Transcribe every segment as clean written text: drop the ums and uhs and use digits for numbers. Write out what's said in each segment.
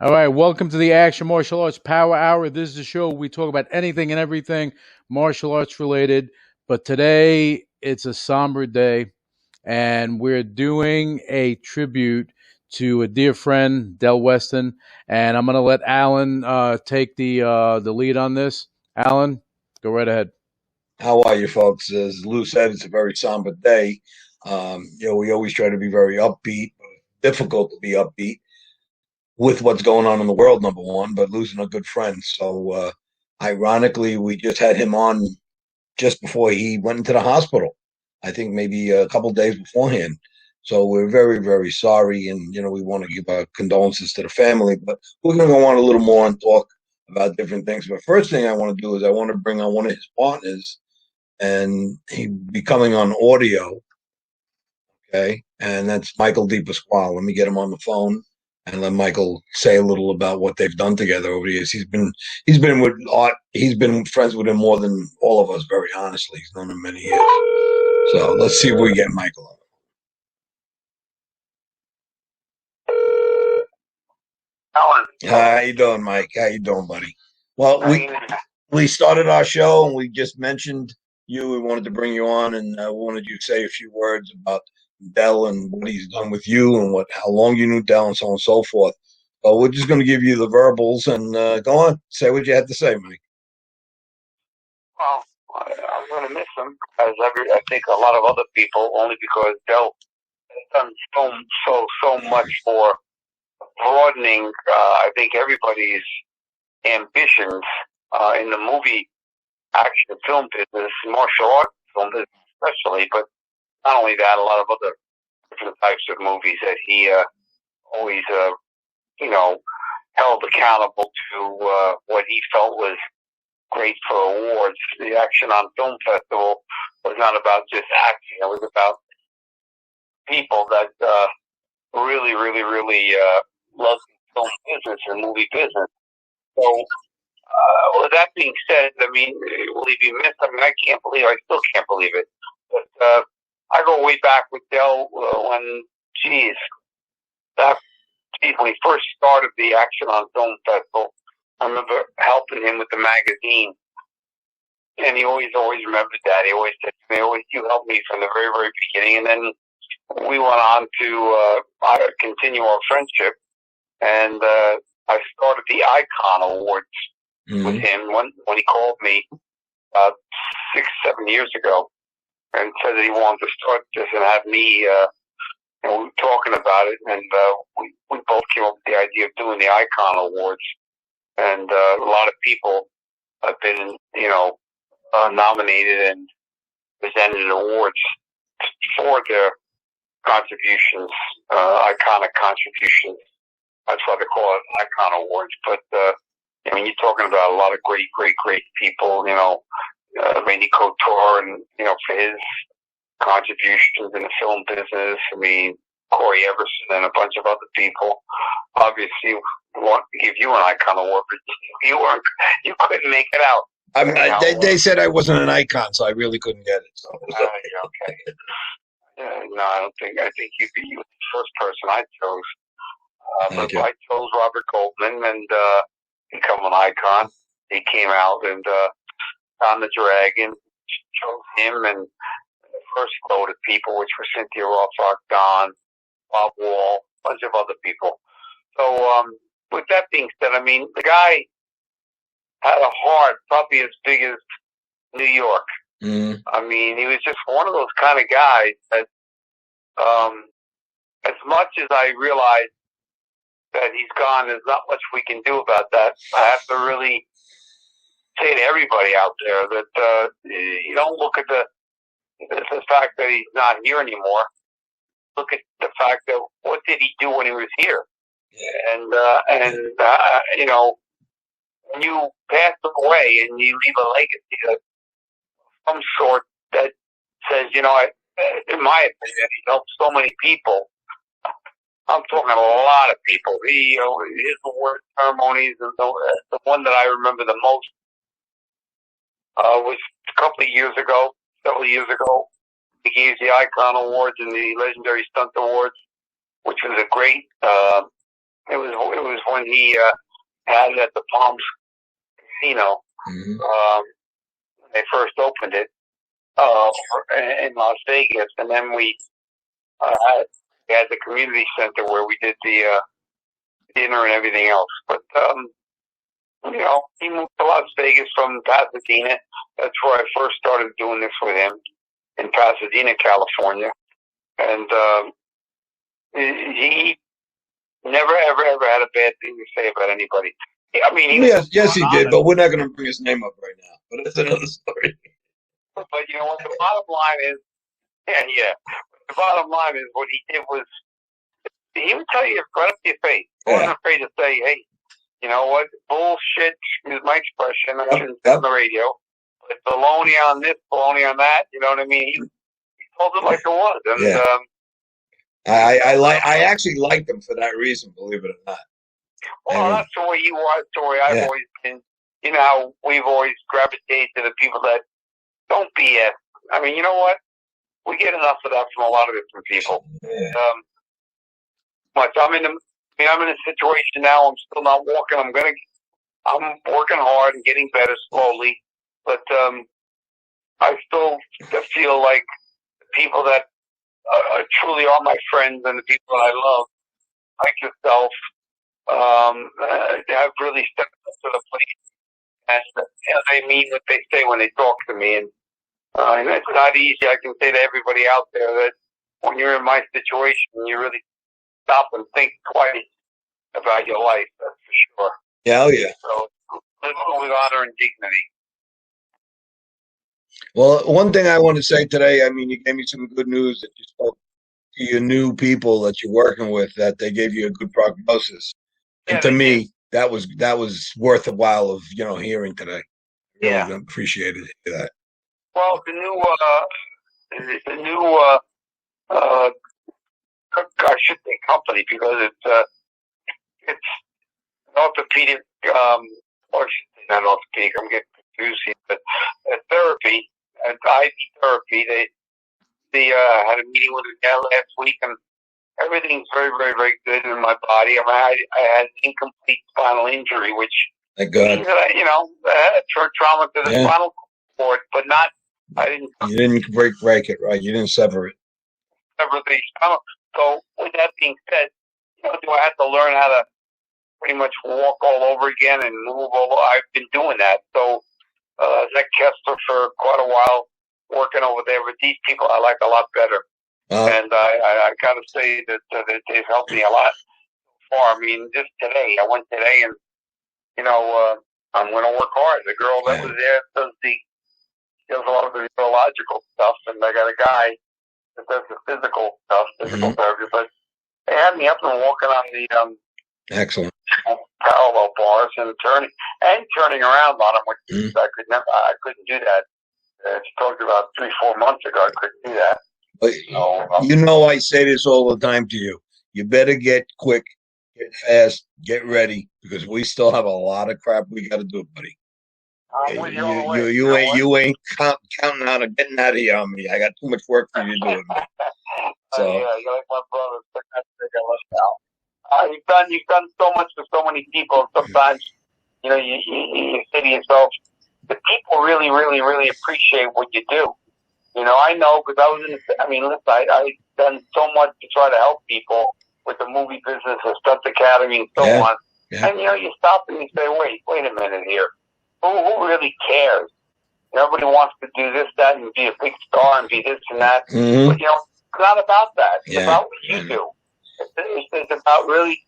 All right, welcome to the Action Martial Arts Power Hour. This is a show where we talk about anything and everything martial arts related. But today it's a somber day, and we're doing a tribute to a dear friend, Del Weston. And I'm going to let Alan take the lead on this. Alan, go right ahead. How are you, folks? As Lou said, it's a very somber day. We always try to be very upbeat. Difficult to be upbeat with what's going on in the world, number one, but losing a good friend. So, ironically, we just had him on just before he went into the hospital. I think maybe a couple days beforehand. So we're very, very sorry, and we want to give our condolences to the family. But we're going to go on a little more and talk about different things. But first thing I want to do is I want to bring on one of his partners, and he'd be coming on audio. Okay, and that's Michael DesPasquale. Let me get him on the phone and let Michael say a little about what they've done together over the years. He's been with Art. He's been friends with him more than all of us. Very honestly, he's known him many years. So let's see if we get Michael on. Alan. How you doing, Mike? How you doing, buddy? Well, we started our show and we just mentioned you. We wanted to bring you on, and I wanted you to say a few words about Del and what he's done with you and how long you knew Del and so on and so forth. So we're just going to give you the verbals and go on. Say what you had to say, Mike. Well, I'm going to miss him, as I think a lot of other people, only because Del has done so much for broadening, I think, everybody's ambitions in the movie, action film business, martial arts film business especially, but not only that, a lot of other different types of movies that he always, held accountable to what he felt was great for awards. The Action on Film Festival was not about just action. It was about people that really loved film business and movie business. So, with that being said, I mean, will he be missed? I mean, I still can't believe it. But I go way back with Del when he first started the Action on Film Festival. I remember helping him with the magazine, and he always remembered that. He always said to me, "You helped me from the very, very beginning." And then we went on to continue our friendship, and I started the Icon Awards with him when he called me about 6-7 years ago and said that he wanted to start this and have me. We were talking about it, and we both came up with the idea of doing the Icon Awards. And a lot of people have been, nominated and presented awards for their contributions, iconic contributions. That's why they call it Icon Awards. But you're talking about a lot of great people. Randy Couture, and for his contributions in the film business. I mean, Corey Everson and a bunch of other people. Obviously, we want to give you an Icon Award, but you couldn't make it out. They said I wasn't an icon, so I really couldn't get it. So. Okay. No, I think you were the first person I chose. I chose Robert Goldman and become an icon. He came out and on the Dragon, chose him and the first load of people, which were Cynthia Rothrock, Don, Bob Wall, a bunch of other people. So with that being said, I mean, the guy had a heart probably as big as New York. I mean, he was just one of those kind of guys that, as much as I realize that he's gone, there's not much we can do about that. I have to really say to everybody out there that you don't look at the fact that he's not here anymore. Look at the fact that what did he do when he was here? And when you pass away and you leave a legacy of some sort that says, in my opinion, he helped so many people. I'm talking a lot of people. His award ceremonies, and the one that I remember the most was a couple of years ago, several years ago. He gave the Icon Awards and the Legendary Stunt Awards, which was a great It was when he had it at the Palms Casino. Mm-hmm. They first opened it in Las Vegas, and then we had the community center where we did the dinner and everything else. But he moved to Las Vegas from Pasadena. That's where I first started doing this with him, in Pasadena, California. And he never, ever, ever had a bad thing to say about anybody. I mean, yes, he did, but we're not going to bring his name up right now. But that's another story. But you know what? The bottom line is, the bottom line is what he did was, he would tell you right up to your face. He wasn't afraid to say, hey, you know what? Bullshit is my expression. I shouldn't say on the radio. But baloney on this, baloney on that. You know what I mean? He told it like it was. And I actually liked him for that reason, believe it or not. Well, that's the way you are. That's the way I've always been. You know how we've always gravitated to the people that don't BS. I mean, you know what? We get enough of that from a lot of different people. Yeah. I'm in a situation now. I'm still not walking. I'm working hard and getting better slowly, but I still feel like the people that truly are my friends and the people that I love, like yourself, have really stepped up to the plate, and they mean what they say when they talk to me. And it's not easy. I can say to everybody out there that when you're in my situation, you really stop and think twice about your life. That's for sure. Yeah, oh yeah. So live with honor and dignity. Well, one thing I want to say today, I mean, you gave me some good news that you spoke to your new people that you're working with, that they gave you a good prognosis. And to me, that was worth a while of hearing today. Really appreciated that. Well, the new I should say company, because it's orthopedic, or I should say not orthopedic. I'm getting confused here, but therapy, IV therapy. They had a meeting with a guy last week, and everything's very, very, very good in my body. I had incomplete spinal injury, which thank God. means that I had trauma to the spinal cord, but not. You didn't break it, right? You didn't sever it. Sever the spinal. So with that being said, do I have to learn how to pretty much walk all over again and move all over? I've been doing that. So Nick Kessler for quite a while, working over there with these people I like a lot better. And I got to say that they've helped me a lot so far. I mean, just today, I went today, and I'm going to work hard. The girl that was there does a lot of the neurological stuff, and I got a guy that does the physical stuff, physical therapy. But they had me up and walking on the excellent parallel bars and turning around on them, which I couldn't do that. As you talked about 3-4 months ago, I couldn't do that. But I say this all the time to you. You better get quick, get fast, get ready, because we still have a lot of crap we got to do, buddy. You ain't counting on getting out of here on me. I got too much work for you to do. So you're like my brother. You've done so much for so many people. Sometimes you say to yourself, the people really, really, really appreciate what you do. I know, because I was I've done so much to try to help people with the movie business and Stunt Academy and so on. Yeah. And, you stop and you say, wait a minute here. Who really cares? Everybody wants to do this, that, and be a big star and be this and that. Mm-hmm. But, it's not about that. It's about what you do. It's about really,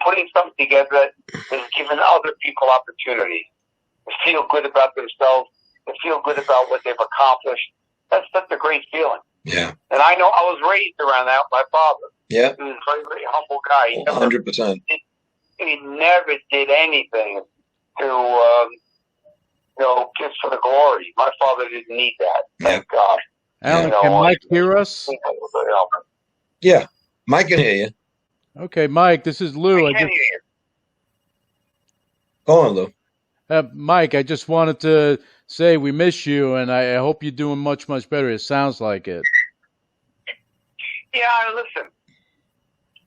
putting something together that is giving other people opportunities to feel good about themselves, to feel good about what they've accomplished. That's a great feeling. Yeah. And I know I was raised around that with my father. Yeah. He was a very, very humble guy. 100%. He never did anything to, just for the glory. My father didn't need that. Thank God. Alan, can Mike hear us? Yeah. Mike can hear you. Okay, Mike, this is Lou. I can hear you. Go on, Lou. Mike, I just wanted to say we miss you, and I hope you're doing much, much better. It sounds like it. Yeah, listen.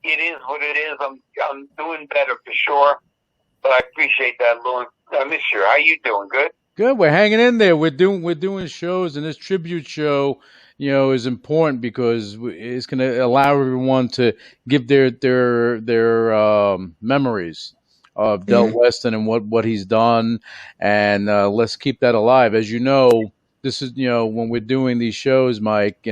it is what it is. I'm doing better for sure, but I appreciate that, Lou. I miss you. How you doing? Good. Good. We're hanging in there. We're doing shows, and this tribute show, is important because it's going to allow everyone to give their memories of Del Weston and what he's done, and let's keep that alive. As you know, this is when we're doing these shows, Mike.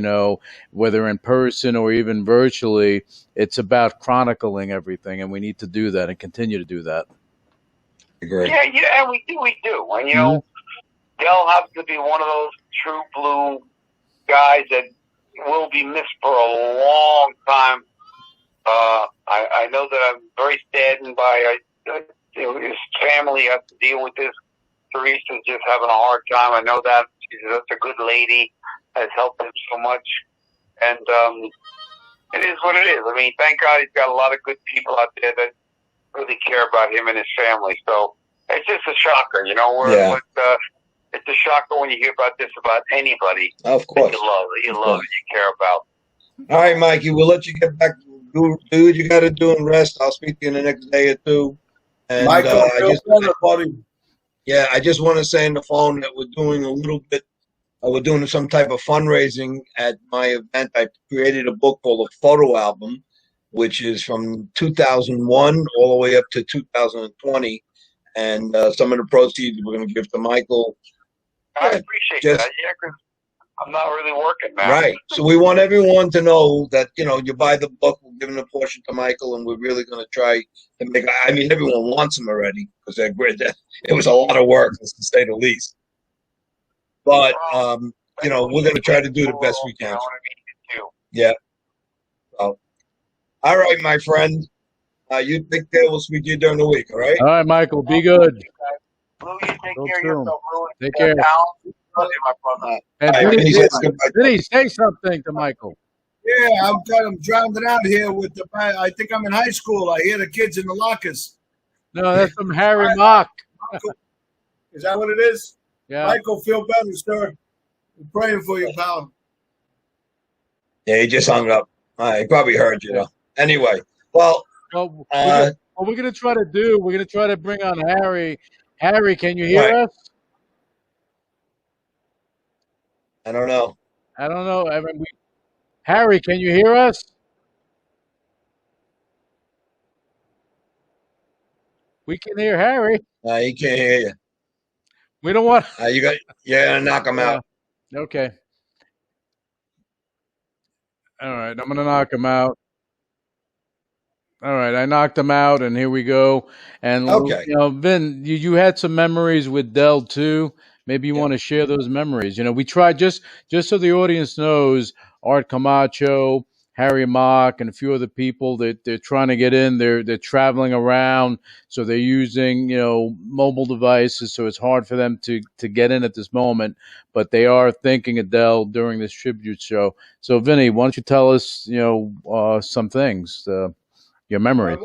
Whether in person or even virtually, it's about chronicling everything, and we need to do that and continue to do that. Agree. Yeah, and we do. And Del happens to be one of those true blue guys that will be missed for a long time. I know that I'm very saddened by his family has to deal with this. Teresa's just having a hard time. I know that. She's such a good lady, has helped him so much. And it is what it is. I mean, thank God he's got a lot of good people out there that really care about him and his family. So it's just a shocker, it's a shocker when you hear about this about anybody. Of course. You love, you care about. All right, Mikey, we'll let you get back to do what you got to do and rest. I'll speak to you in the next day or two. And Michael, I just want to say on the phone that we're doing a little bit. We're doing some type of fundraising at my event. I created a book called A Photo Album, which is from 2001 all the way up to 2020. And some of the proceeds we're going to give to Michael. I appreciate that. Yeah, because I'm not really working now. Right. So we want everyone to know that, you buy the book, we're giving a portion to Michael, and we're really going to try to make, everyone wants them already because they're great. It was a lot of work, to say the least. But, we're going to try to do the best we can. Yeah. So, all right, my friend. You take care. We'll speak to you during the week, all right? All right, Michael. Be good. Lou, you take care of yourself, Lou. Take care. Love you, my brother. And All right, Vinny, say something to Michael. Yeah, I'm drowning out here with I think I'm in high school. I hear the kids in the lockers. No, that's from Harry Mock. Is that what it is? Yeah. Michael, feel better, sir. I'm praying for you, pal. Yeah, he just hung up. He probably heard you, though. Anyway, well, what we're going to try to do, we're going to try to bring on Harry. Harry, can you hear us? I don't know. Harry, can you hear us? We can hear Harry. He can't hear you. We don't want. You're going to knock him out. Okay. All right, I'm going to knock him out. All right, I knocked him out, and here we go. And okay. Vin, you had some memories with Del too. Maybe you want to share those memories. We tried just so the audience knows. Art Camacho, Harry Mock, and a few other people that they're trying to get in. They're traveling around, so they're using mobile devices. So it's hard for them to get in at this moment. But they are thinking of Del during this tribute show. So Vinny, why don't you tell us some things, your memories?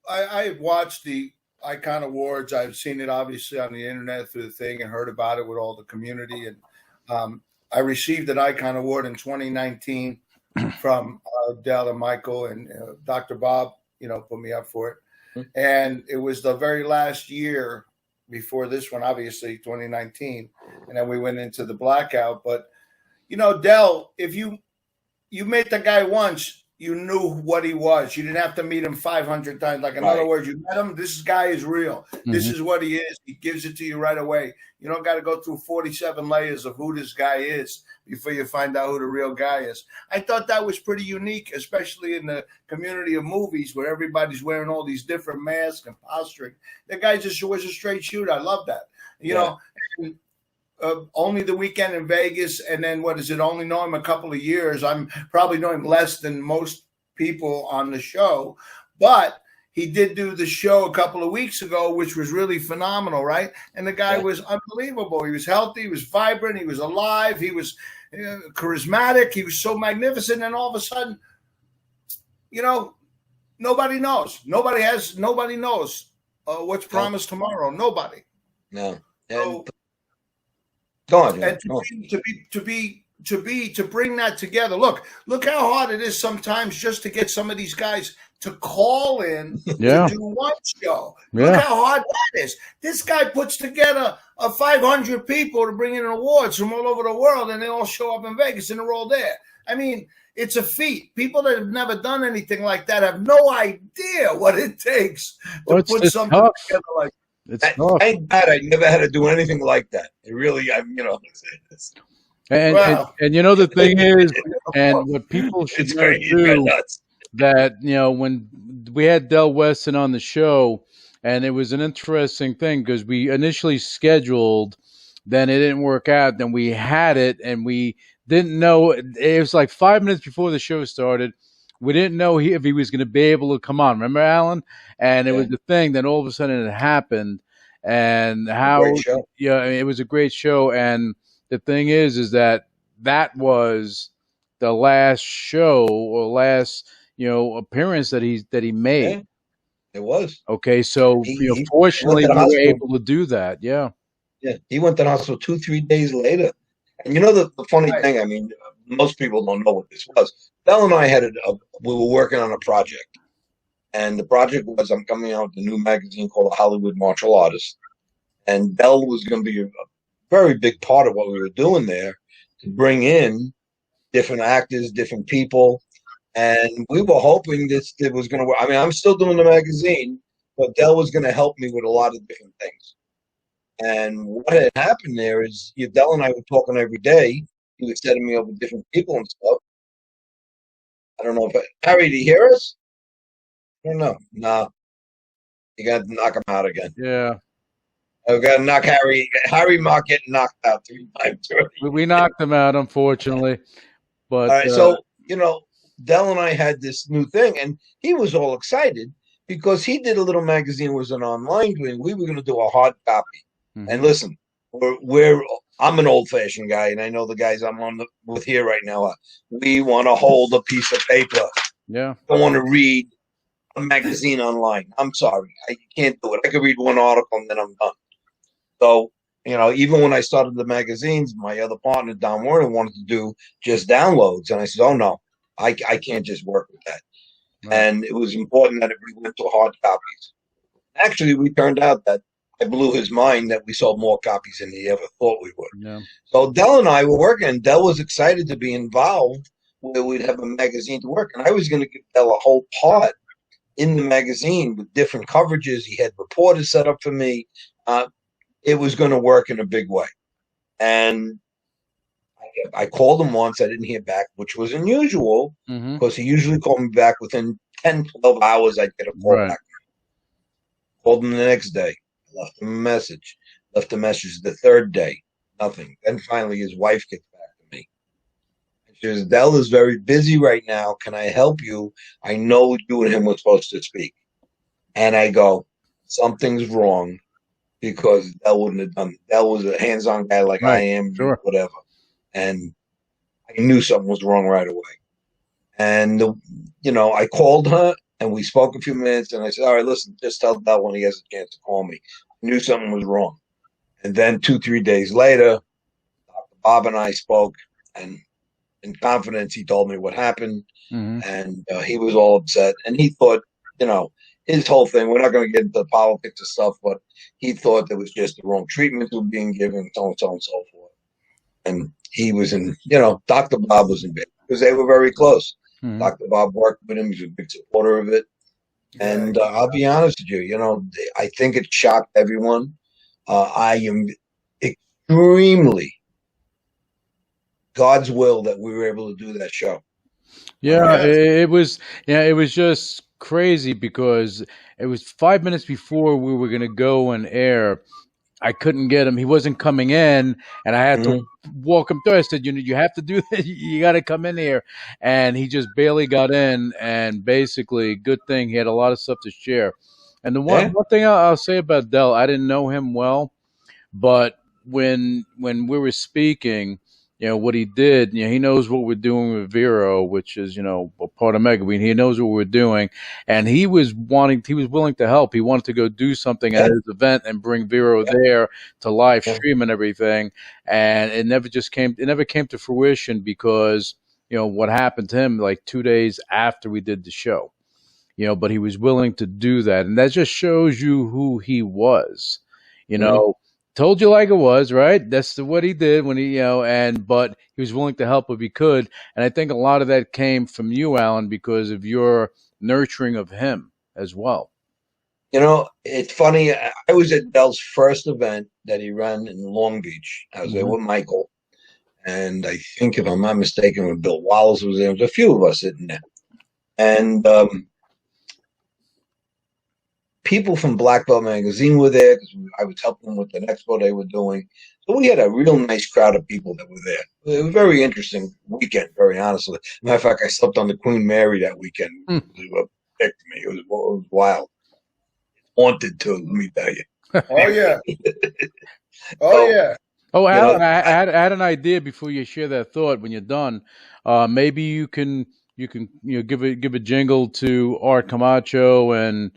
I watched the Icon Awards. I've seen it obviously on the internet through the thing and heard about it with all the community. And I received an Icon Award in 2019 from Del and Michael and Dr. Bob, put me up for it. And it was the very last year before this one, obviously 2019. And then we went into the blackout. But, Del, if you met the guy once, you knew what he was. You didn't have to meet him 500 times. Like, in other words, you met him. This guy is real. Mm-hmm. This is what he is. He gives it to you right away. You don't got to go through 47 layers of who this guy is before you find out who the real guy is. I thought that was pretty unique, especially in the community of movies where everybody's wearing all these different masks and posturing. The guy just was a straight shooter. I love that. You know, and, only the weekend in Vegas, and then only know him a couple of years. I'm probably know him less than most people on the show, but he did do the show a couple of weeks ago, which was really phenomenal, right? And the guy was unbelievable. He was healthy, he was vibrant, he was alive, he was charismatic, he was so magnificent, and all of a sudden, nobody knows. Nobody knows what's promised tomorrow. Nobody. No. So, go on, and to bring that together. Look how hard it is sometimes just to get some of these guys to call in Yeah. to do one show. Yeah. Look how hard that is. This guy puts together 500 people to bring in awards from all over the world, and they all show up in Vegas, and they're all there. I mean, it's a feat. People that have never done anything like that have no idea what it takes to put something tough. together like that. It's tough. Thank God I never had to do anything like that. It really, And you know, the thing is, and what people should it's know crazy. too, Nuts. that, you know, when we had Del Weston on the show, and it was an interesting thing because we initially scheduled, then it didn't work out, then we had it, and we didn't know, it was like 5 minutes before the show started, we didn't know if he was going to be able to come on. Remember, Alan? And it was the thing, then all of a sudden it happened, and how, it was a great show, and the thing is that was the last show or last, appearance that he made. Yeah, it was. Okay, so fortunately we were able to do that. Yeah. Yeah, he went to the hospital 2-3 days later. And you know the funny thing, I mean, most people don't know what this was. Del and I we were working on a project. And the project was, I'm coming out with a new magazine called The Hollywood Martial Artist. And Del was going to be a very big part of what we were doing there, to bring in different actors, different people. And we were hoping it was going to work. I mean, I'm still doing the magazine, but Del was going to help me with a lot of different things. And what had happened there is, Del and I were talking every day. He was setting me up with different people and stuff. I don't know Harry, do you hear us? I don't know. No. You got to knock him out again. Yeah. I've got to knock Harry. Harry might get knocked out 3 times already. We knocked him out, unfortunately. But all right, so, Del and I had this new thing, and he was all excited because he did a little magazine. It was an online thing. We were going to do a hard copy. Mm-hmm. And listen, I'm an old-fashioned guy, and I know the guys I'm with here right now. We want to hold a piece of paper. Yeah. I don't want to read a magazine online. I'm sorry. I can't do it. I could read one article, and then I'm done. So, even when I started the magazines, my other partner, Don Warner, wanted to do just downloads. And I said, oh, no, I can't just work with that. Right. And it was important that we went to hard copies. Actually, we turned out that I blew his mind that we sold more copies than he ever thought we would. Yeah. So Del and I were working, and Del was excited to be involved where we'd have a magazine to work. And I was going to give Del a whole part in the magazine with different coverages. He had reporters set up for me. It was going to work in a big way. And I called him once. I didn't hear back, which was unusual because he usually called me back within 10, 12 hours. I'd get a call back. Called him the next day. Left him a message. Left a message the third day. Nothing. Then finally his wife gets back to me. She says, Del is very busy right now. Can I help you? I know you and him were supposed to speak. And I go, something's wrong. Because Del wouldn't have done it. Del was a hands-on guy like I am, whatever. And I knew something was wrong right away. And, I called her, and we spoke a few minutes, and I said, all right, listen, just tell Del when he has a chance to call me. I knew something was wrong. And then 2-3 days later, Dr. Bob and I spoke, and in confidence, he told me what happened, and he was all upset. And he thought, his whole thing, we're not going to get into the politics of stuff, but he thought there was just the wrong treatment was being given, so and so and so forth. And he was Dr. Bob was in bed because they were very close. Dr. Bob worked with him. He was a big supporter of it. And I'll be honest with you, I think it shocked everyone. I am extremely God's will that we were able to do that show. Yeah, it was just crazy because it was 5 minutes before we were going to go and air. I couldn't get him. He wasn't coming in, and I had to walk him through. I said, you have to do this. You got to come in here. And he just barely got in, and basically, good thing he had a lot of stuff to share. And the one thing I'll say about Del, I didn't know him well, but when we were speaking, what he did, he knows what we're doing with Vero, which is, a part of Megaween. He knows what we're doing. And he was willing to help. He wanted to go do something at his event and bring Vero there to live stream and everything. And it never came to fruition because, what happened to him like 2 days after we did the show. but he was willing to do that. And that just shows you who he was, told you like it was, right? That's what he did when he, but he was willing to help if he could. And I think a lot of that came from you, Alan, because of your nurturing of him as well. It's funny. I was at Del's first event that he ran in Long Beach. I was there with Michael. And I think, if I'm not mistaken, when Bill Wallace was there was a few of us sitting there. And people from Black Belt Magazine were there because I was helping them with the expo they were doing. So we had a real nice crowd of people that were there. It was a very interesting weekend, very honestly. Matter of fact, I slept on the Queen Mary that weekend. It picked me. It was wild. Haunted too, let me tell you. Oh yeah. Oh yeah. Oh, Alan, I had an idea before you share that thought. When you're done, maybe you can give a jingle to Art Camacho and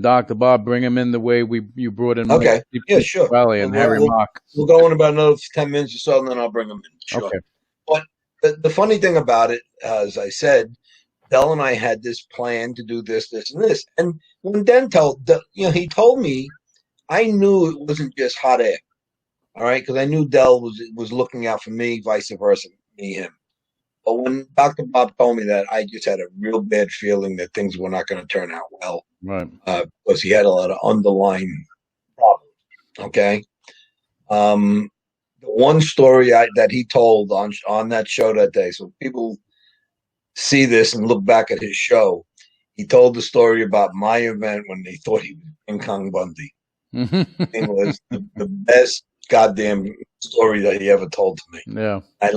Dr. Bob. Bring him in the way you brought in. Okay. Yeah, sure. Raleigh and Harry Mock. We'll go in about another 10 minutes or so, and then I'll bring them in. Sure. Okay. But the funny thing about it, as I said, Del and I had this plan to do this, this, and this. And when he told me, I knew it wasn't just hot air. All right, because I knew Del was looking out for me, vice versa, me, him. But when Dr. Bob told me that, I just had a real bad feeling that things were not going to turn out well. Right. Because he had a lot of underlying problems. Okay. The one story that he told on that show that day, so people see this and look back at his show, he told the story about my event when they thought he was King Kong Bundy. It was the best goddamn story that he ever told to me. Yeah. I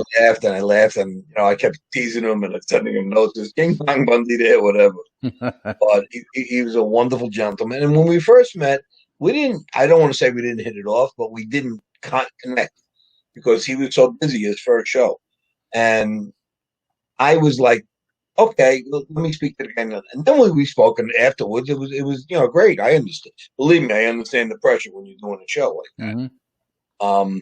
laughed and I kept teasing him and sending him notes. There's King Kong Bundy there, whatever. But he was a wonderful gentleman. And when we first met, I don't want to say we didn't hit it off, but we didn't connect because he was so busy his first show. And I was like, okay, let me speak to the guy. And then we spoke, and afterwards it was great. I understood. Believe me, I understand the pressure when you're doing a show like that. Mm-hmm.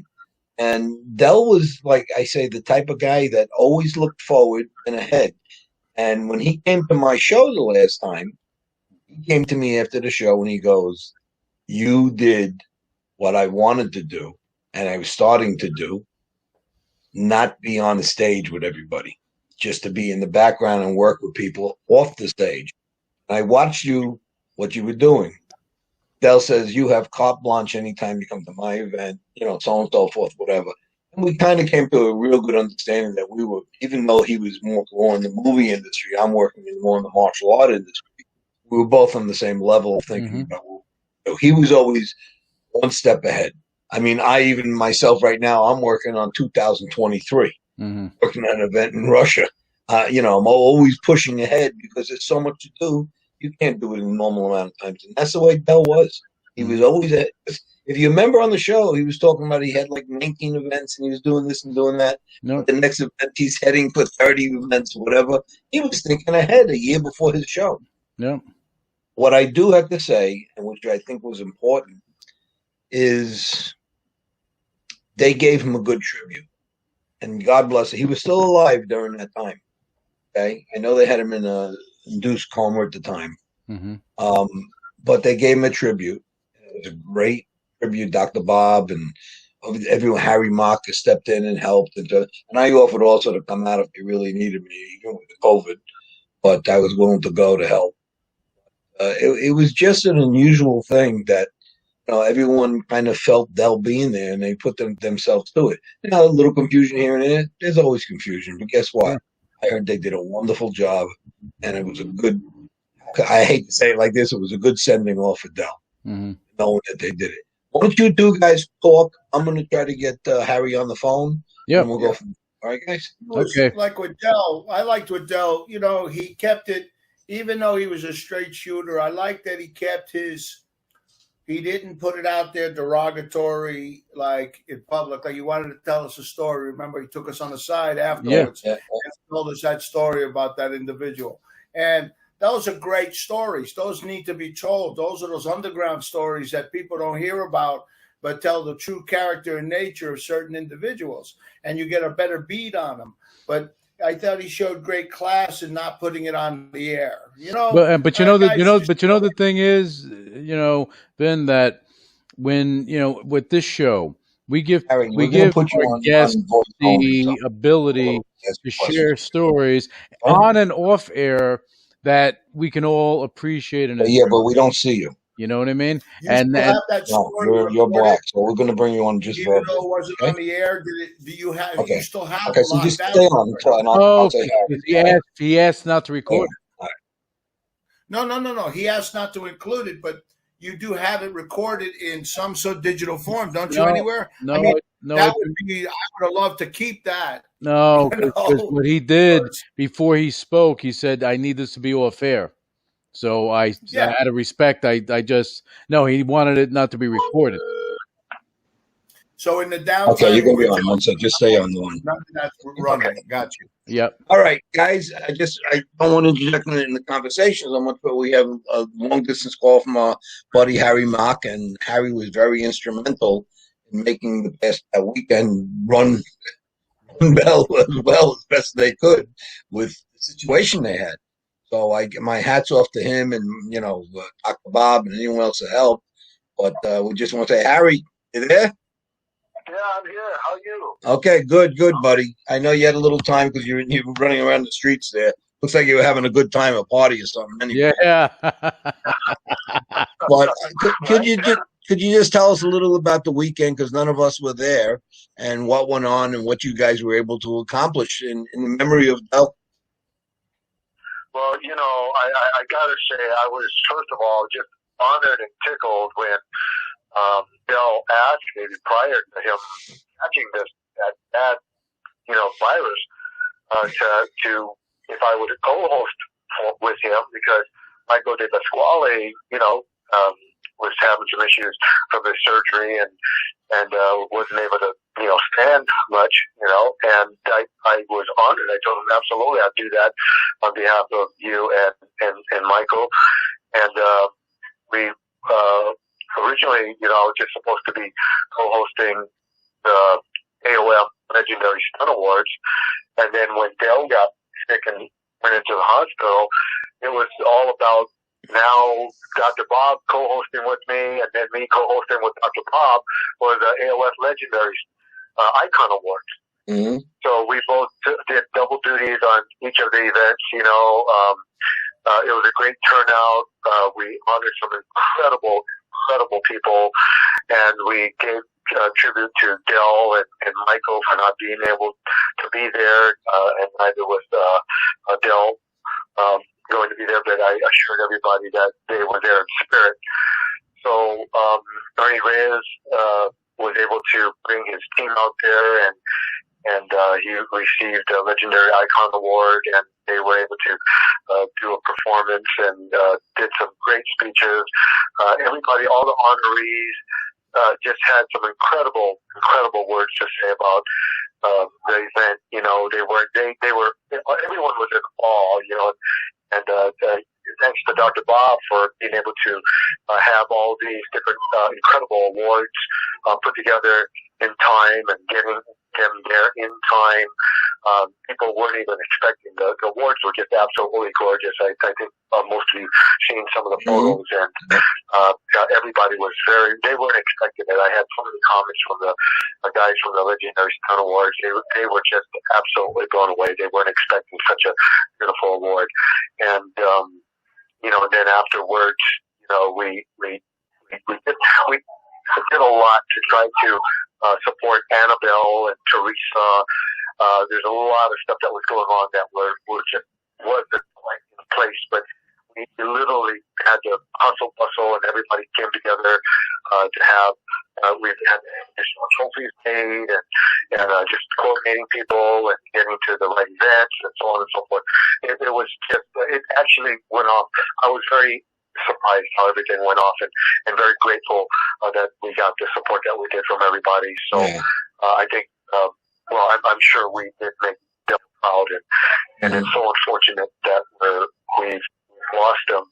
And Del was, like I say, the type of guy that always looked forward and ahead. And when he came to my show the last time, he came to me after the show and he goes, "You did what I wanted to do, and I was starting to do, not be on the stage with everybody, just to be in the background and work with people off the stage. And I watched what you were doing. Del says, you have carte blanche anytime you come to my event, so on and so forth, whatever." And we kind of came to a real good understanding that we were, even though he was more in the movie industry, I'm working more in the martial art industry, we were both on the same level of thinking about what we do. He was always one step ahead. I mean, myself right now, I'm working on 2023, working on an event in Russia. I'm always pushing ahead because there's so much to do. You can't do it in a normal amount of times. And that's the way Del was. He was always ahead. If you remember on the show, he was talking about he had like 19 events and he was doing this and doing that. No. The next event, he's heading for 30 events or whatever. He was thinking ahead a year before his show. Yeah. What I do have to say, and which I think was important, is they gave him a good tribute. And God bless him. He was still alive during that time. Okay. I know they had him in a induced coma at the time. But they gave him a tribute. It was a great tribute. Dr. Bob and everyone, Harry Mock, stepped in and helped. And I offered also to come out if they really needed me, even with the COVID. But I was willing to go to help. It was just an unusual thing that everyone kind of felt Del being there, and they put themselves to it. A little confusion here and there. There's always confusion, but guess what? I heard they did a wonderful job, and it was a good. I hate to say it like this. It was a good sending off for Del, knowing that they did it. Why don't you two guys talk? I'm going to try to get Harry on the phone. Yeah, and we'll go from. All right, guys. Okay. Like with Del, I liked with Del. He kept it, even though he was a straight shooter. I like that he kept his. He didn't put it out there derogatory, like in public. Like he wanted to tell us a story. Remember, he took us on the side afterwards and told us that story about that individual. And those are great stories. Those need to be told. Those are those underground stories that people don't hear about, but tell the true character and nature of certain individuals. And you get a better beat on them. But I thought he showed great class in not putting it on the air. But you know that the thing is, Ben, that when with this show we give Harry, we we're going give to put you our guests on voice only. So the ability ask to questions. share stories Huh? on and off air that we can all appreciate and Yeah, but we don't see you. you know what I mean? You still have that No, story you're recorded, black, so we're going to bring you on just even verbally. though it wasn't Okay? on the air. Do you have? Okay. You still have Okay, the so live just battle stay on recorded? until I'll say Harry. He asked not to record it. All right. No. He asked not to include it, but you do have it recorded in some sort of digital form, don't you? Anywhere? No, I mean, no. that would be. I would have loved to keep that. No, because what he did before he spoke, he said, "I need this to be off air." So I out of respect, he wanted it not to be recorded. So in the downtime, okay, you're gonna be on one, so just stay on the one. That's running. Okay. Got you. Yep. All right, guys. I don't want to interject in the conversation so much, but we have a long distance call from our buddy Harry Mock, and Harry was very instrumental in making the past weekend run well as best they could with the situation they had. So I get my hats off to him and Dr. Bob and anyone else that helped. But we just want to say, Harry, you there? Yeah, I'm here. How are you? Okay, good, buddy. I know you had a little time because you were running around the streets there. Looks like you were having a good time, a party or something. Anyway. Yeah. But could you just tell us a little about the weekend, because none of us were there, and what went on and what you guys were able to accomplish in the memory of Del? Well, I got to say, I was, first of all, just honored and tickled when Bill asked me prior to him catching that bad, virus, to if I would co-host with him, because Michael DesPasquale, was having some issues from his surgery and wasn't able to, stand much, and I was honored. I told him absolutely I'd do that on behalf of you and Michael. And we originally, I was just supposed to be co-hosting the AOF Legendary Stunt Awards, and then when Dale got sick and went into the hospital, it was all about now Dr. Bob co-hosting with me, and then me co-hosting with Dr. Bob for the AOF Legendary Icon Awards. Mm-hmm. So we both did double duties on each of the events. It was a great turnout. We honored some incredible people, and we gave tribute to Del and Michael for not being able to be there, and neither was Del going to be there, but I assured everybody that they were there in spirit. So Ernie Reyes was able to bring his team out there, and he received a Legendary Icon Award, and they were able to do a performance and did some great speeches. Everybody, all the honorees, just had some incredible words to say about the event. They were everyone was in awe, and thanks to Dr. Bob for being able to have all these different incredible awards put together in time and getting them there in time. People weren't even expecting the awards were just absolutely gorgeous. I think most of you seen some of the photos, and everybody was they weren't expecting it. I had so many comments from the guys from the Legendary Stunt Awards. They were just absolutely blown away. They weren't expecting such a beautiful award. And then afterwards, we did a lot to try to support Annabelle and Teresa. There's a lot of stuff that was going on that wasn't like in place, but we literally had to hustle, bustle, and everybody came together to have. We've had additional trophies made, and just coordinating people and getting to the right events and so on and so forth. It was just, it actually went off. I was very surprised how everything went off, and very grateful that we got the support that we did from everybody. So I think, I'm sure we did make them proud, and it's so unfortunate that we've lost him,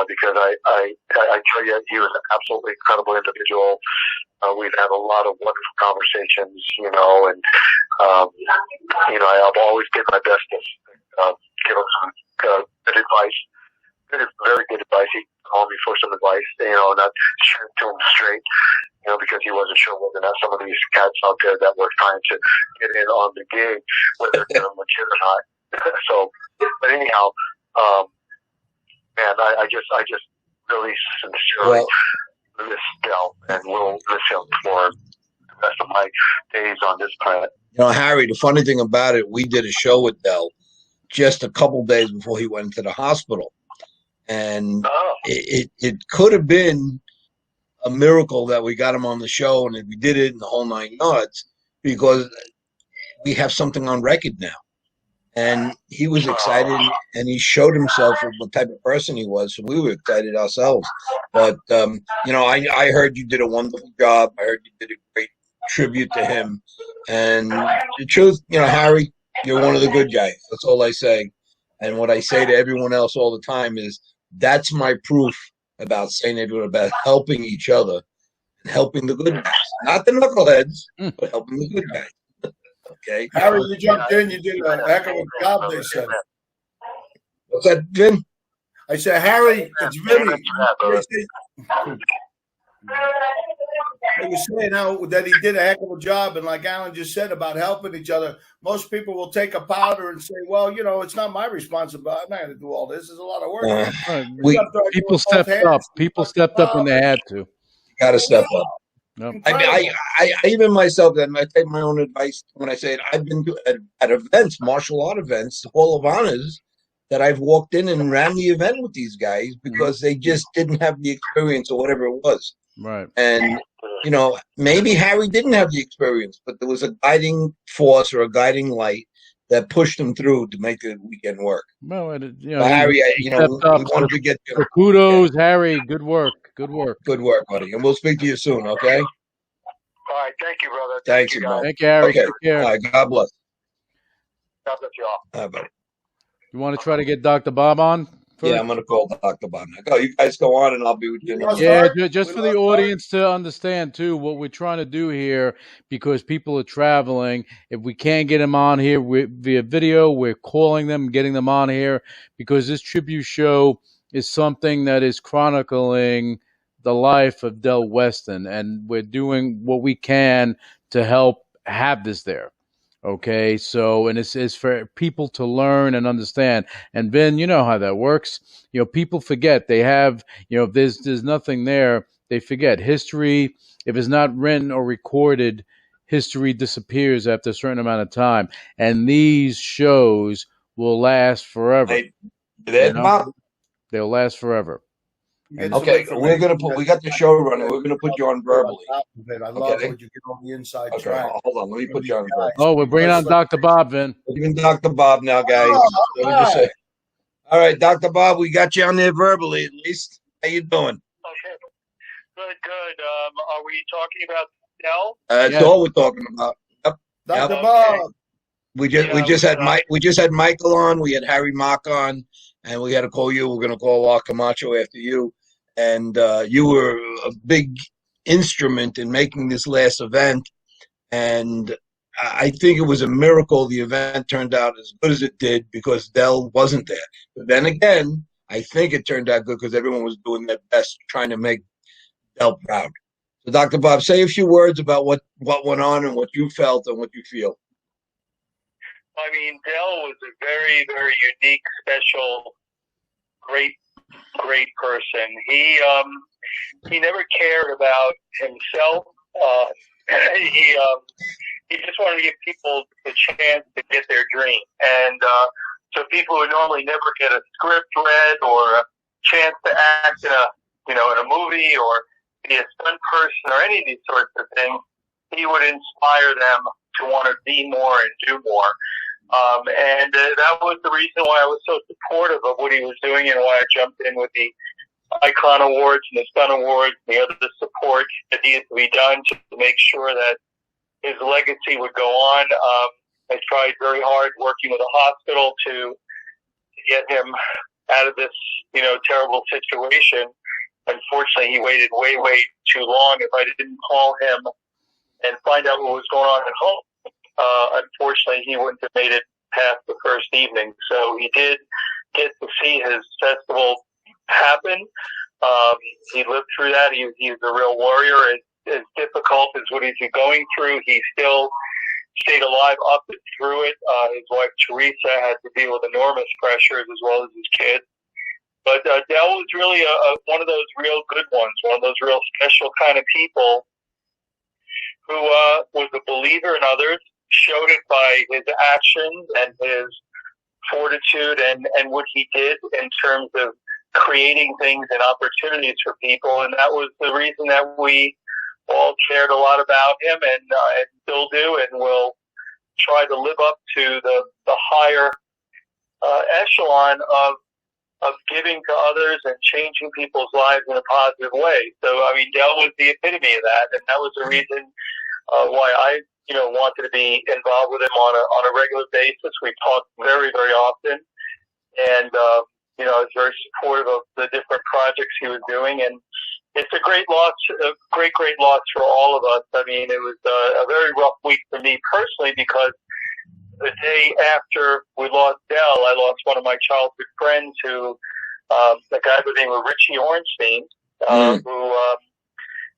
because I tell you, he was an absolutely incredible individual. We've had a lot of wonderful conversations, and I'll always give my best to give him some good advice. Very good advice. He called me for some advice, not shoot to him straight, because he wasn't sure whether or not some of these cats out there that were trying to get in on the gig, whether they're legit or not. So, but anyhow, man, I just really sincerely miss Del, and will miss him for the rest of my days on this planet. Harry, the funny thing about it, we did a show with Del just a couple days before he went to the hospital. And it could have been a miracle that we got him on the show and that we did it in the whole 9 yards, because we have something on record now. And he was excited, and he showed himself of what type of person he was. So we were excited ourselves. But, I heard you did a wonderful job. I heard you did a great tribute to him. And the truth, Harry, you're one of the good guys. That's all I say. And what I say to everyone else all the time is, that's my proof about saying everyone about helping each other and helping the good guys. Not the knuckleheads, but helping the good guys. Okay? Harry, you jumped in. You did a heck of a job, they said. What's that, Vin? I said, Harry, it's Vinny. They were saying that he did a heck of a job, and like Alan just said about helping each other. Most people will take a powder and say, well, it's not my responsibility. I'm not going to do all this. There's a lot of work. People stepped up. People stepped up when they had to. You got to step up. Yep. I even myself, and I take my own advice when I say it, I've been at events, martial art events, Hall of Honors, that I've walked in and ran the event with these guys because they just didn't have the experience or whatever it was. Right. And, maybe Harry didn't have the experience, but there was a guiding force or a guiding light that pushed him through to make the weekend work. Well, Harry, we wanted to get you. Kudos, Harry. Good work. Good work. Good work, buddy. And we'll speak to you soon, okay? All right. Thank you, brother. Thanks, you, man. Thank you, Harry. Okay. Take care. All right. God bless. God bless you all. All right, buddy. You want to try to get Dr. Bob on first? Yeah, I'm going to call Dr. Bob now. Go, you guys go on, and I'll be with you. Yeah, just for the audience to understand, too, what we're trying to do here, because people are traveling. If we can't get them on here via video, we're calling them, getting them on here, because this tribute show is something that is chronicling the life of Del Weston, and we're doing what we can to help have this there. Okay, so, and it's for people to learn and understand. And Ben, you know how that works. People forget. They have, if there's nothing there, they forget. History, if it's not written or recorded, history disappears after a certain amount of time. And these shows will last forever. Hey, Bob? They'll last forever. Okay, we got the show running. We're gonna put you on verbally. I love when you get on the inside track. Hold on, let me put you on verbally. Oh, we're bringing on Dr. Bob, Vin. We're giving Dr. Bob now, guys. All right, Dr. Bob, we got you on there verbally at least. How you doing? Okay, good. Are we talking about Del? That's all we're talking about. Yep. Dr. Bob. We just had Michael on. We had Harry Mock on. And we had to call you. We're going to call our Camacho after you. And you were a big instrument in making this last event. And I think it was a miracle the event turned out as good as it did because Del wasn't there. But then again, I think it turned out good because everyone was doing their best trying to make Del proud. So, Dr. Bob, say a few words about what went on and what you felt and what you feel. I mean, Del was a very, very unique, special, great person. He never cared about himself. He just wanted to give people the chance to get their dream. And so people who normally never get a script read or a chance to act in a movie or be a stunt person or any of these sorts of things, he would inspire them to want to be more and do more. And that was the reason why I was so supportive of what he was doing and why I jumped in with the Icon Awards and the Stunt Awards and the other support that needed to be done to make sure that his legacy would go on. I tried very hard working with a hospital to get him out of this, terrible situation. Unfortunately, he waited way too long. If I didn't call him and find out what was going on at home, unfortunately, he wouldn't have made it past the first evening. So he did get to see his festival happen. He lived through that. He's a real warrior. As difficult as what he's going through, he still stayed alive up and through it. His wife, Teresa, had to deal with enormous pressures as well as his kids. But Del was really one of those real good ones, one of those real special kind of people who was a believer in others, showed it by his actions and his fortitude and what he did in terms of creating things and opportunities for people. And that was the reason that we all cared a lot about him and still do, and will try to live up to the higher echelon of giving to others and changing people's lives in a positive way. So, I mean, Del was the epitome of that, and that was the reason why I, wanted to be involved with him on a regular basis. We talked very, very often, and I was very supportive of the different projects he was doing, and it's a great loss, a great loss for all of us. I mean, it was a very rough week for me personally, because the day after we lost Del, I lost one of my childhood friends who, a guy by the name of Richie Ornstein, who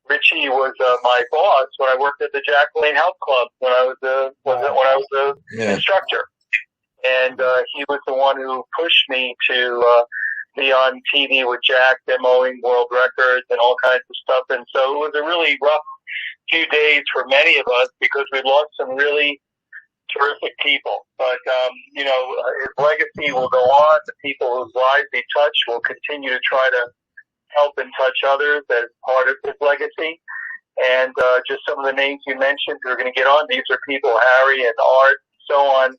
Richie was my boss when I worked at the Jack Lane Health Club when I was a instructor, and he was the one who pushed me to be on TV with Jack, demoing world records and all kinds of stuff. And so it was a really rough few days for many of us because we lost some really terrific people. But, his legacy will go on. The people whose lives he touched will continue to try to help and touch others as part of his legacy. And just some of the names you mentioned who are going to get on, these are people, Harry and Art, and so on.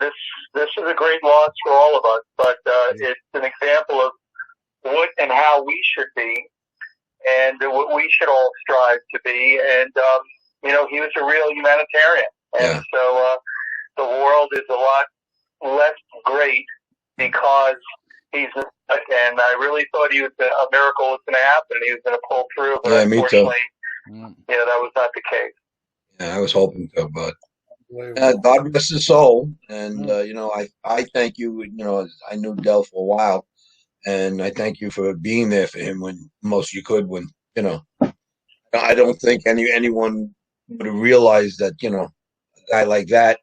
This is a great loss for all of us, but it's an example of what and how we should be, and what we should all strive to be. And he was a real humanitarian, and so the world is a lot less great because he's. And I really thought he was a miracle was going to happen. He was going to pull through, but unfortunately, that was not the case. Yeah, I was hoping to, but. God rest his soul, and I thank you. I knew Del for a while, and I thank you for being there for him when most you could. When I don't think anyone would have realized that a guy like that,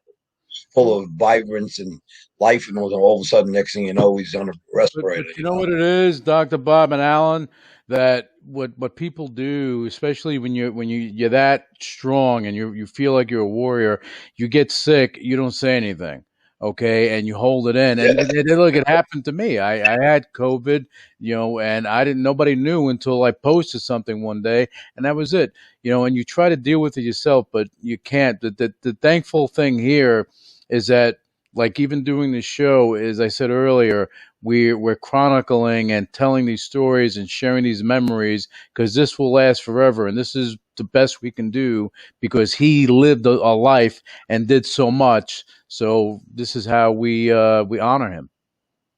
full of vibrance and life, and all of a sudden, next thing you know, he's on a respirator. But you know what it is, Dr. Bob and Alan, that what people do, especially when you're that strong and you feel like you're a warrior, you get sick, you don't say anything, okay, and you hold it in. And look, it happened to me. I had COVID, and nobody knew until I posted something one day, and that was it. And you try to deal with it yourself, but you can't. The thankful thing here is that, like, even doing this show, as I said earlier, we're chronicling and telling these stories and sharing these memories, because this will last forever, and this is the best we can do because he lived a life and did so much. So this is how we honor him.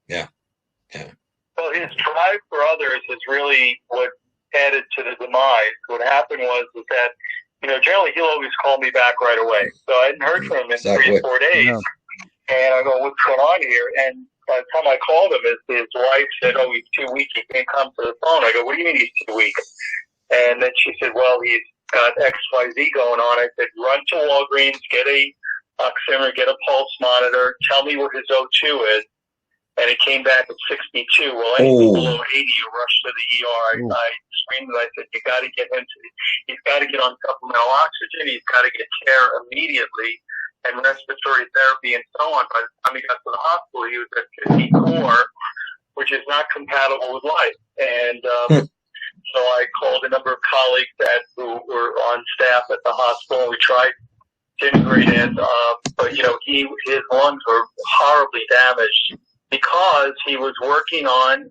Yeah. Well, his drive for others is really what added to the demise. What happened was that generally he'll always call me back right away. So I hadn't heard from him in 3 or 4 days. Yeah. And I go, what's going on here? And by the time I called him, his wife said, oh, he's too weak. He can't come to the phone. I go, what do you mean he's too weak? And then she said, well, he's got XYZ going on. I said, run to Walgreens, get a oximeter, get a pulse monitor, tell me what his O2 is. And it came back at 62. Well, anything below 80, you rush to the ER. I screamed and I said, he's got to get on supplemental oxygen. He's got to get care immediately, and respiratory therapy and so on. By the time he got to the hospital, he was at 54, which is not compatible with life. And so I called a number of colleagues who were on staff at the hospital, and we tried to integrate in. But, his lungs were horribly damaged because he was working on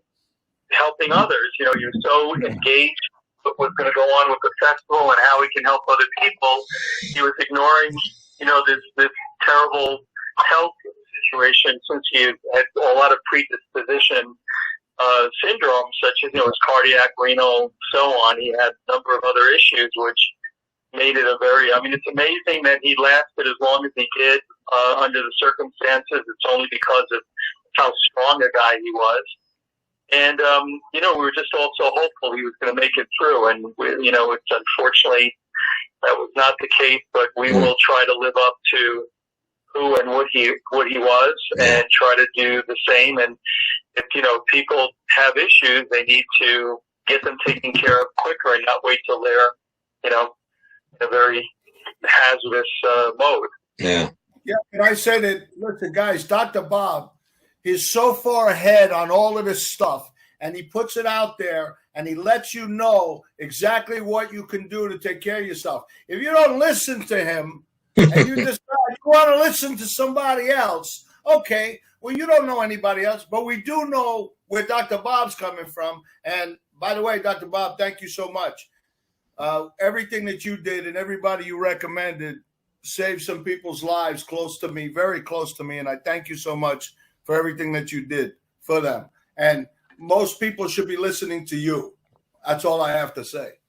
helping others. He was so engaged with what was going to go on with the festival and how he can help other people. He was ignoring this terrible health situation, since he had a lot of predisposition syndromes, such as his cardiac, renal, so on. He had a number of other issues which made it a very, I mean, it's amazing that he lasted as long as he did under the circumstances. It's only because of how strong a guy he was. And, we were just also hopeful he was going to make it through. And, it's unfortunately that was not the case, but we will try to live up to who and what he was and try to do the same. And if, people have issues, they need to get them taken care of quicker and not wait till they're, in a very hazardous mode. Yeah. Yeah, and I said it. Listen, guys, Dr. Bob is so far ahead on all of this stuff, and he puts it out there, and he lets you know exactly what you can do to take care of yourself. If you don't listen to him, and you decide you want to listen to somebody else, okay, well, you don't know anybody else, but we do know where Dr. Bob's coming from. And by the way, Dr. Bob, thank you so much. Everything that you did and everybody you recommended saved some people's lives close to me, very close to me. And I thank you so much for everything that you did for them. And most people should be listening to you. That's all I have to say.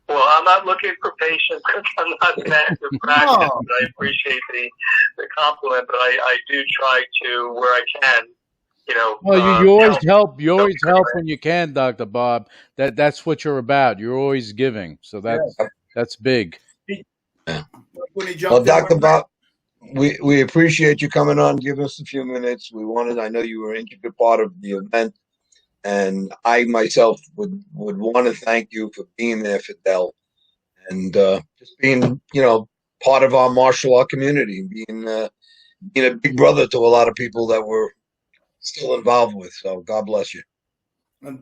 Well, I'm not looking for patience because I'm not an active practice. No. But I appreciate the compliment, but I do try to, where I can, Well, you always help. You always help when you can, Dr. Bob. That's what you're about. You're always giving. So that's big. Well, Dr. Bob, we appreciate you coming on, giving us a few minutes. I know you were an intricate part of the event. And I myself would want to thank you for being there for Dell and just being, part of our martial art community, being a big brother to a lot of people that we're still involved with. So God bless you. Well,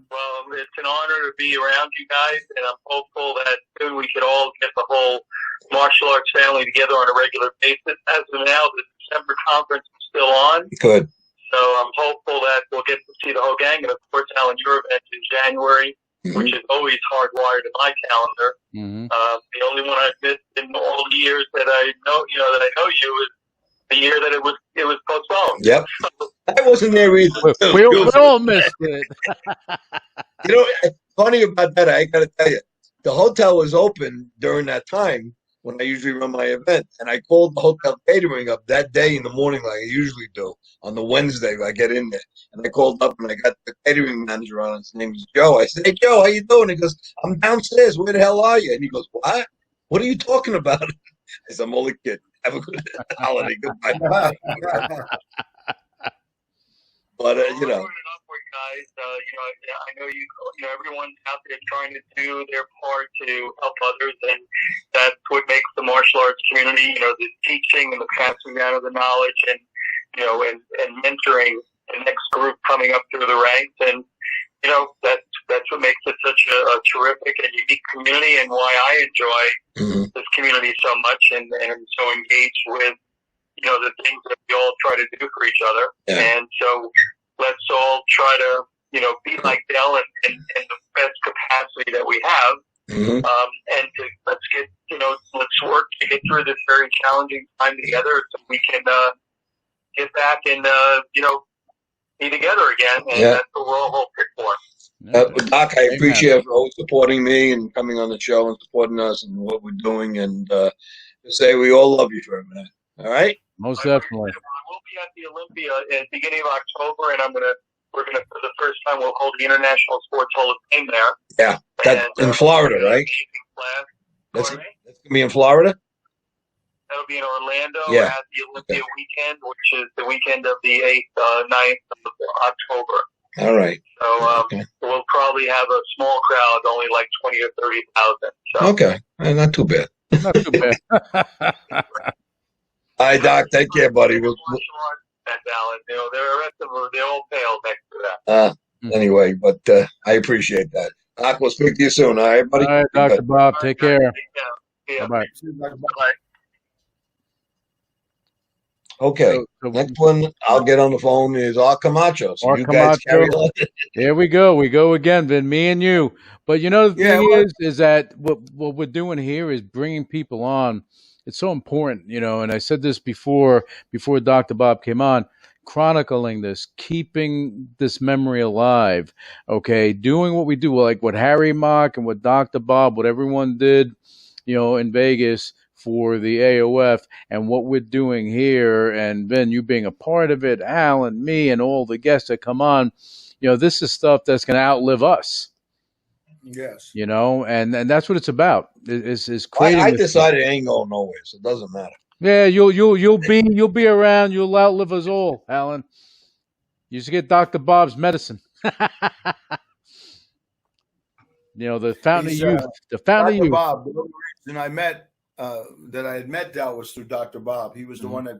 it's an honor to be around you guys, and I'm hopeful that soon we could all get the whole martial arts family together on a regular basis. As of now, the December conference is still on. Good. So I'm hopeful that we'll get to see the whole gang. And, of course, Alan, your event in January, which is always hardwired in my calendar. The only one I've missed in all the years that I know you is the year that it was postponed. Yep. I wasn't there either. We all missed it. Funny about that, I got to tell you, the hotel was open during that time when I usually run my event, and I called the hotel catering up that day in the morning like I usually do. On the Wednesday, I get in there, and I called up, and I got the catering manager on. His name is Joe. I said, "Hey, Joe, how you doing?" He goes, "I'm downstairs. Where the hell are you?" And he goes, "What? What are you talking about?" I said, "I'm only kidding. Have a good holiday. Goodbye." But guys, I know everyone's out there trying to do their part to help others, and that's what makes the martial arts community, the teaching and the passing down of the knowledge, and and mentoring the next group coming up through the ranks, and that's what makes it such a terrific and unique community, and why I enjoy this community so much, and so engaged with the things that we all try to do for each other. And so let's all try to be like Dell in the best capacity that we have, and let's work to get through this very challenging time together, so we can get back and be together again, and that's what we're all hoping for. Doc, I appreciate you for always supporting me and coming on the show and supporting us and what we're doing, and to say we all love you for a minute. All right? Most definitely. We'll be at the Olympia at the beginning of October, and we're gonna for the first time we'll hold the International Sports Hall of Fame there. Yeah, that's in Florida, right? That's gonna be in Florida. That'll be in Orlando at the Olympia weekend, which is the weekend of the 8th, 9th of October. All right. So we'll probably have a small crowd, only like 20 or 30,000. So. Okay, not too bad. Not too bad. All right, Doc. Take care, buddy. Alan. The rest of them, they all fail next to that. Anyway, but I appreciate that. Doc, we'll speak to you soon. All right, buddy. All right, Dr. Bob. Take care. Yeah. Bye. Bye. Okay, so next one I'll get on the phone is Art Camacho. So you guys carry on. Here we go. We go again, Vin, me and you. But the thing is that what we're doing here is bringing people on. It's so important, and I said this before Dr. Bob came on, chronicling this, keeping this memory alive, okay, doing what we do, like what Harry Mock and what Dr. Bob, what everyone did, in Vegas for the AOF and what we're doing here, and Ben, you being a part of it, Al and me and all the guests that come on, this is stuff that's going to outlive us. Yes. And that's what it's about. Is creating. I decided it ain't going nowhere, so it doesn't matter. Yeah, you'll be around. You'll outlive us all, Alan. You should get Dr. Bob's medicine. The fountain of youth. The fountain of youth. Bob, the reason I met that I had met Del was through Dr. Bob. He was the one that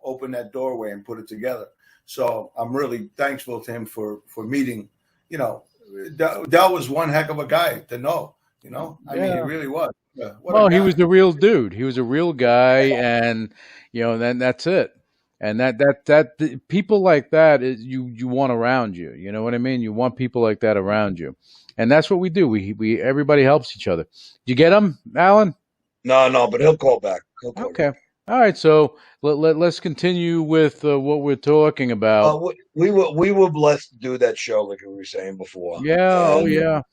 opened that doorway and put it together. So I'm really thankful to him for meeting. Del was one heck of a guy to know. I mean, he really was. Yeah, he was the real dude. He was a real guy, and then that's it. And that people like that you want around you. You know what I mean? You want people like that around you, and that's what we do. We everybody helps each other. You get him, Alan? No, but he'll call back. Okay. All right. So let's continue with what we're talking about. We were blessed to do that show, like we were saying before. Yeah. Yeah.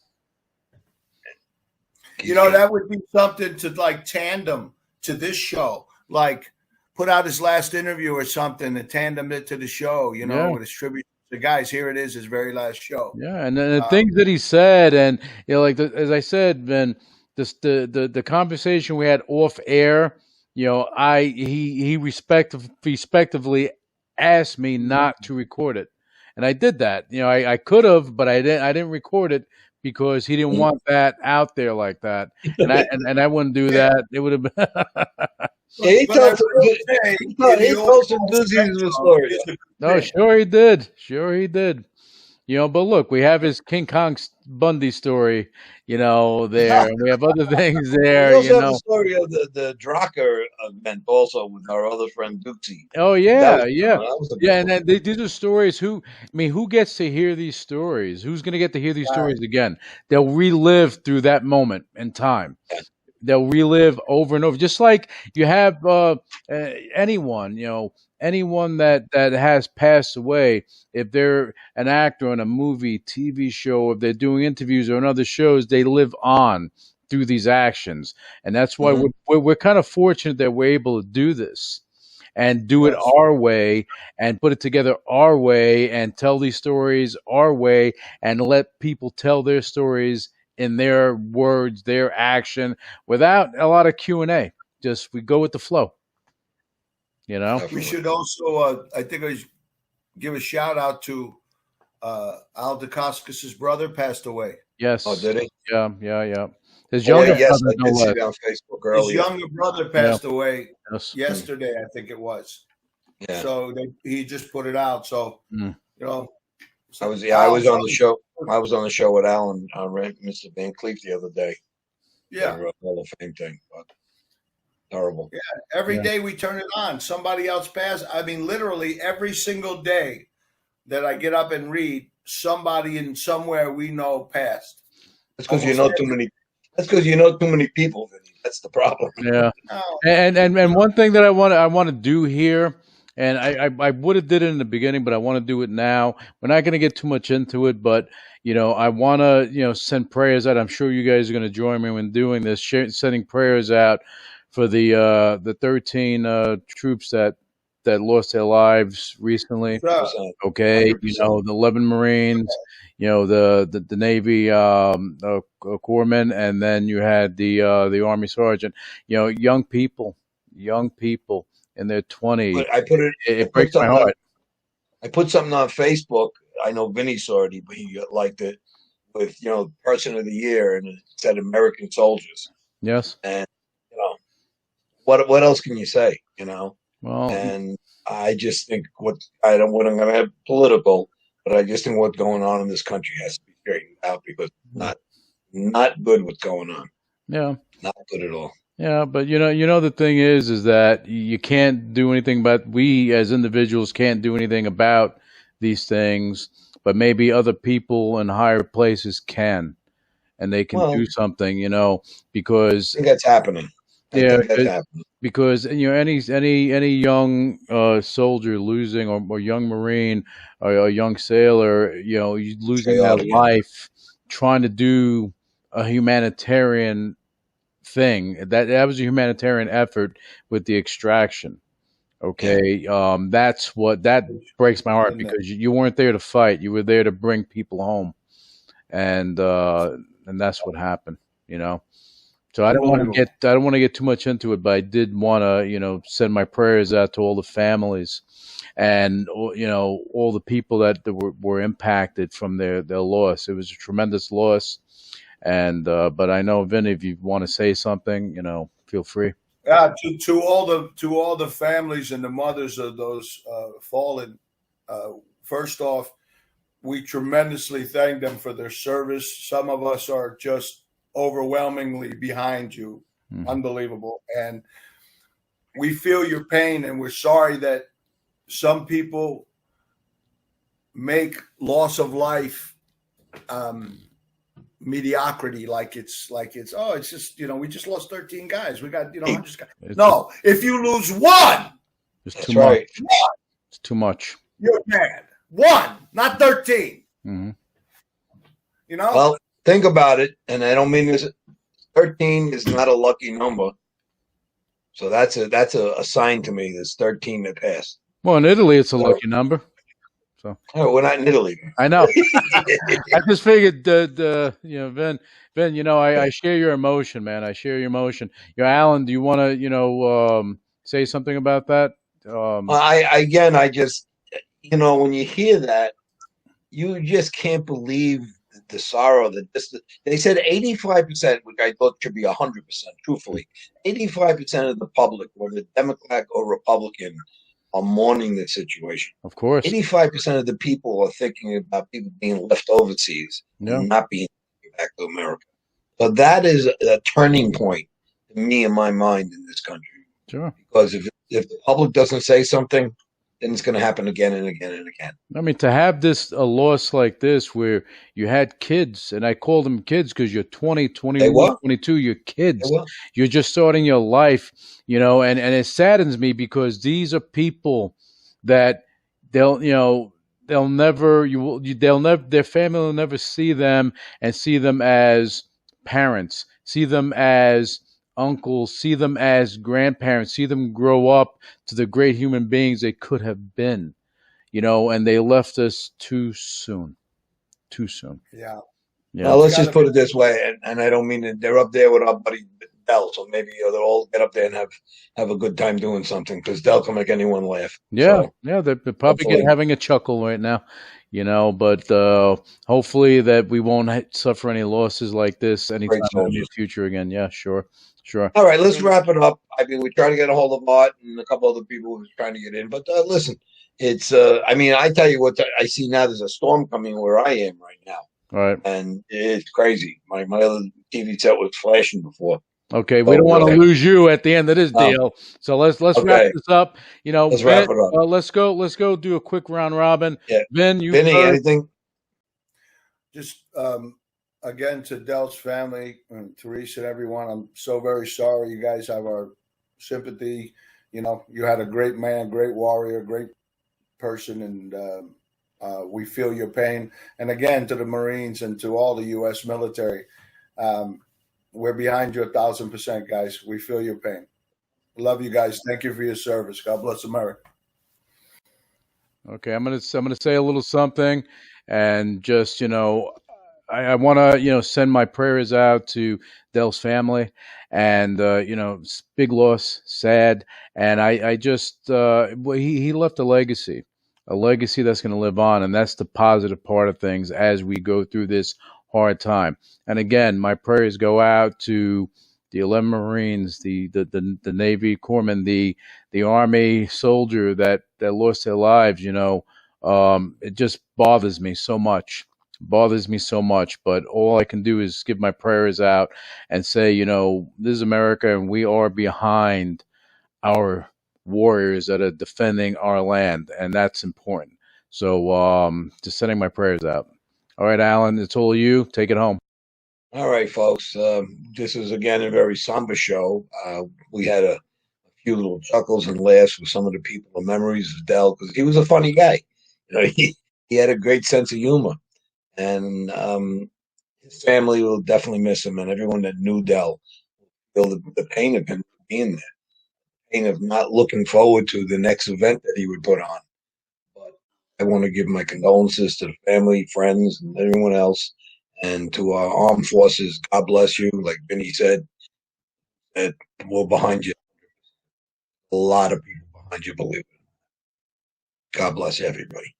That would be something to like tandem to this show, like put out his last interview or something and tandem it to the show, with his tribute to the guys. Here it is, his very last show. Yeah. And the things that he said, and, as I said, Ben, the conversation we had off air, he respectively asked me not to record it. And I did that. I could have, but I didn't record it, because he didn't want that out there like that, and I wouldn't do that. It would have been. He told some doozies stories. No, sure he did. But look, we have his King Kong Bundy story, there, and we have other things there. We also have the story of the Drucker event, also with our other friend Dukesy. Oh yeah, and then these are stories. Who gets to hear these stories? Who's going to get to hear these stories again? They'll relive through that moment in time. Yeah. They'll relive over and over, just like you have anyone, anyone that has passed away. If they're an actor in a movie, TV show, if they're doing interviews or in other shows, they live on through these actions. And that's why we're kind of fortunate that we're able to do this and do it our way and put it together our way and tell these stories our way and let people tell their stories in their words, their action, without a lot of Q&A. Just we go with the flow. We should also, I think, I give a shout out to Al Dacascos' brother passed away. Yes. Oh, did he? Yeah. His younger brother, I did see it on Facebook earlier. His younger brother passed away yesterday, I think it was. Yeah. So he just put it out. So I was on the show. I was on the show with Alan on Mr. Van Cleef the other day. Yeah, Hall of Fame thing. But horrible. Yeah, every day we turn it on, somebody else passed. I mean, literally every single day that I get up and read, somebody in somewhere we know passed. That's because you know too many. That's because you know too many people. Vinny. That's the problem. Yeah, and one thing that I want to do here. And I would have did it in the beginning, but I want to do it now. We're not going to get too much into it, but, I want to, send prayers out. I'm sure you guys are going to join me when doing this, sending prayers out for the 13 troops that lost their lives recently. Okay. 100%. The 11 Marines, the Navy corpsmen, and then you had the Army sergeant, young people in their 20s. But I put it. It breaks my heart. I put something on Facebook. I know Vinny saw it, but he liked it with Person of the Year, and it said American soldiers. Yes. And what else can you say? Well, and I just think I'm going to have political, but I just think what's going on in this country has to be straightened out, because not good what's going on. Yeah. Not good at all. Yeah, but the thing is that you can't do anything about. We as individuals can't do anything about these things, but maybe other people in higher places can, and they can do something. Because I think that's happening. Because any young soldier losing, or young Marine, or a young sailor, losing their life trying to do a humanitarian thing. That was a humanitarian effort with the extraction. Okay, that's what that breaks my heart, because you weren't there to fight; you were there to bring people home, and that's what happened. So I don't want to get too much into it, but I did want to send my prayers out to all the families, and all the people that were impacted from their loss. It was a tremendous loss, and but I know, Vin, if you want to say something, feel free. Yeah, to all the families and the mothers of those fallen. First off, we tremendously thank them for their service. Some of us are just overwhelmingly behind you. Mm-hmm. Unbelievable. And we feel your pain, and we're sorry that some people make loss of life mediocrity, like it's just we just lost 13 guys, we got 100 guys. No, if you lose one, it's too much. It's too much. You're mad. One, not 13. Mm-hmm. Well, think about it, and I don't mean this. 13 is not a lucky number, so that's a sign to me. There's 13 that passed. Well, in Italy, it's a lucky number. So we're not in Italy. I know. I just figured that Vin, I share your emotion, man. I share your emotion. Alan, do you want to say something about that? I just when you hear that, you just can't believe the sorrow that they said 85%, which I thought should be 100%. Truthfully, 85% of the public, whether Democrat or Republican, are mourning the situation. Of course. 85% of the people are thinking about people being left overseas and not being back to America. So that is a turning point to me in my mind in this country. Sure. Because if the public doesn't say something, then it's going to happen again and again and again. I mean, to have a loss like this where you had kids, and I call them kids because you're 20, 21, 22, you're kids. You're just starting your life, and it saddens me because these are people that their family will never see them and see them as parents, see them as uncles, see them as grandparents, see them grow up to the great human beings they could have been, and they left us too soon. Yeah. Well, let's just put it this way, and I don't mean that they're up there with our buddy Del, so maybe they'll all get up there and have a good time doing something, because Del can make anyone laugh. Yeah, they're probably having a chuckle right now. But hopefully that we won't suffer any losses like this anytime in the future again. Yeah, sure. All right, let's wrap it up. I mean, we try to get a hold of Art and a couple other people who's trying to get in. But listen, it's I tell you what, I see now there's a storm coming where I am right now. All right. And it's crazy. My other TV set was flashing before. Okay, we don't want to lose you at the end of this deal. So let's wrap this up. Let's wrap it up. Let's go do a quick round robin. Yeah. Vinny, anything? Just again, to Del's family and Teresa and everyone, I'm so very sorry. You guys have our sympathy. You had a great man, great warrior, great person, and we feel your pain. And again, to the Marines and to all the U.S. military, we're behind you 1,000%, guys. We feel your pain. Love you guys. Thank you for your service. God bless America. Okay, I'm gonna say a little something, and just I want to send my prayers out to Del's family, and big loss, sad, and I just he left a legacy that's going to live on, and that's the positive part of things as we go through this hard time. And again, my prayers go out to the 11 Marines, the Navy corpsmen, the Army soldier that lost their lives. It just bothers me so much. But all I can do is give my prayers out and say, this is America, and we are behind our warriors that are defending our land, and that's important. So just sending my prayers out. All right, Alan, it's all you. Take it home. All right, folks. This is, again, a very somber show. We had a few little chuckles and laughs with some of the people and memories of Del, because he was a funny guy. He had a great sense of humor. And his family will definitely miss him, and everyone that knew Del will feel the pain of him being there, pain of not looking forward to the next event that he would put on. But I want to give my condolences to the family, friends, and everyone else, and to our armed forces. God bless you. Like Vinny said, that we're behind you. A lot of people behind you, believe it. God bless everybody.